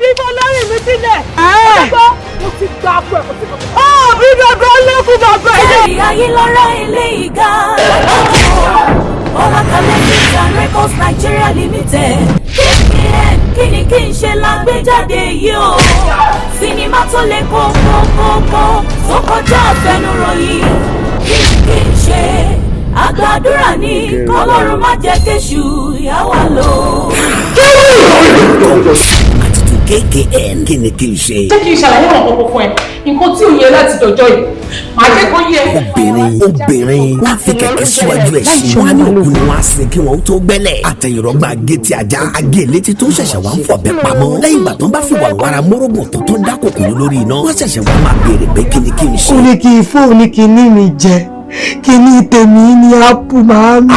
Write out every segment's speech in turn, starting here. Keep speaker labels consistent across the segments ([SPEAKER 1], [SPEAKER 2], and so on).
[SPEAKER 1] Bíbọ̀ lórí mi sílẹ̀. Mo ti gba àpò ẹ̀kọ́ tí mo fi. Bí bàbá lókun bàbá ẹ̀.
[SPEAKER 2] Ṣé ayé lọ́rọ̀ ilé ìga? Ọlákalẹ̀ Films and Records Nigeria Limited. Kini Kin Se lágbéjáde yìí o. Sinimá tó lè kókókókó tó kọjá àfẹnuròyìn. Kini Kin Se àgbàdúrà ní kọ́lọ́run má jẹ́ kéṣù yà wá lọ.
[SPEAKER 3] KKN Kini Kin Se.
[SPEAKER 1] Jẹ́ kí n ṣàlàyé ọ̀rọ̀ kọ̀ọ̀kan fún ẹ. Nǹkan tí ò yẹ láti dọjọ́ yìí. Màá jẹ́ kó yẹ.
[SPEAKER 3] Obìnrin wọ́n á fi kẹ̀kẹ́ síwájú ẹ̀ sí. Wọ́n á ní òkú ni wọ́n á sin kí wọ́n tó gbẹ́lẹ̀. Àtẹ̀yìnrọ̀gbà géètì ajá. Agé létí tó ṣẹ̀ṣẹ̀ wá ń fọ̀bẹ pamọ́. Lẹ́yìn ìgbà tó ń bá fi wàrà mórógùn tó tó dá kòkòrò lórí iná. Wọ́n ṣẹ̀ṣẹ̀ wá máa béèrè pé Kini Kin Se.
[SPEAKER 4] Ó ní kí fóònù kìíní mi jẹ. Kíní tèmi ní ápù máa ń mi.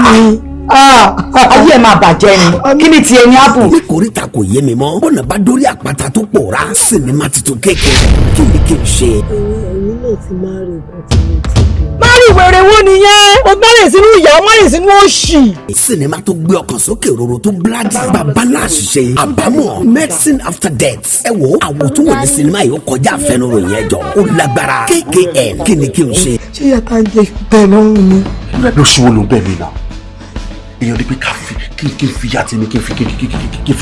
[SPEAKER 5] Ayé ẹ̀ máa bàjẹ́ ni. Kí ni tiẹ̀ ní ápù?
[SPEAKER 3] Ní koríta kò yé mi mọ́. Bọ́nà bá dórí àpáta tó pòórá. Sinimá titun kékeré. Kini Kin Se.
[SPEAKER 4] Ẹ̀yin náà ti máa rí nǹkan tí mo ti bí.
[SPEAKER 5] Márì wèrè wo nìyẹn? O márì sínú ìyá, o márì sínú òṣì.
[SPEAKER 3] Sinimá tó gbé ọkàn sókè roro tó bíláàdì. Bàbá náà ṣiṣẹ́. Àbámọ̀ medicine after death. Ẹ wo àwọn tó wà ní sinimá yìí ó kọjá àfẹnuròyìn ẹjọ́. Ó lágbára. KKN Kini Kin Se.
[SPEAKER 4] Ṣé yàtá ń jẹ bẹ́ẹ̀ lọ́rùn ni?
[SPEAKER 6] Ló ṣe wo ló ń bẹ̀ mí náà? Èèyàn ní pé kí n fi yá tèmi kí n fi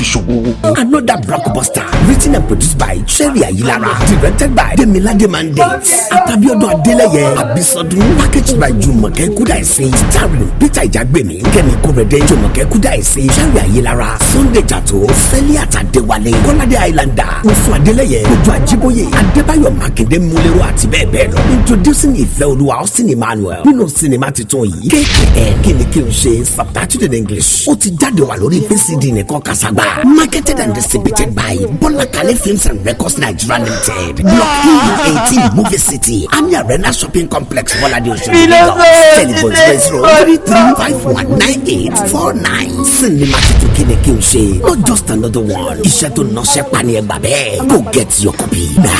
[SPEAKER 6] ṣòwò.
[SPEAKER 3] Another blockbuster written and produced by Cherry Ayilara, directed by Demilade Mandate, Atabiodun Adeleye, Abisodun, packaged by Jumoke Kudaisi, starring Peter Ijagbemi, Kemi Korede, Jumoke Kudaisi, Cherry Ayilara, Sunday Jato, Celia Tadewale, Kolade Islander, Osu Adeleye, Ojo Ajiboye, Adebayo Makinde Mulero àti bẹ́ẹ̀ bẹ́ẹ̀ lọ. Introducing Ifeoluwa Austin Emmanuel nínú sinimá titun yìí. KKN Kini Kin Se subtitled in English. Ó ti jáde wà lórí PCD nìkan kàṣàgbà. Marketed and distributed by Ọlákalẹ̀ Films and Records Nigeria Limited. Block E18 Movie City, Ami Arena Shopping Complex, Bolade Oṣù Lagos. Telephone 033519849. Sinimá titun Kini Kin Se. Not just another one. Iṣẹ́ tó nọ́ṣẹ́ pani ẹgbà bẹ́ẹ̀. Go get your copy now.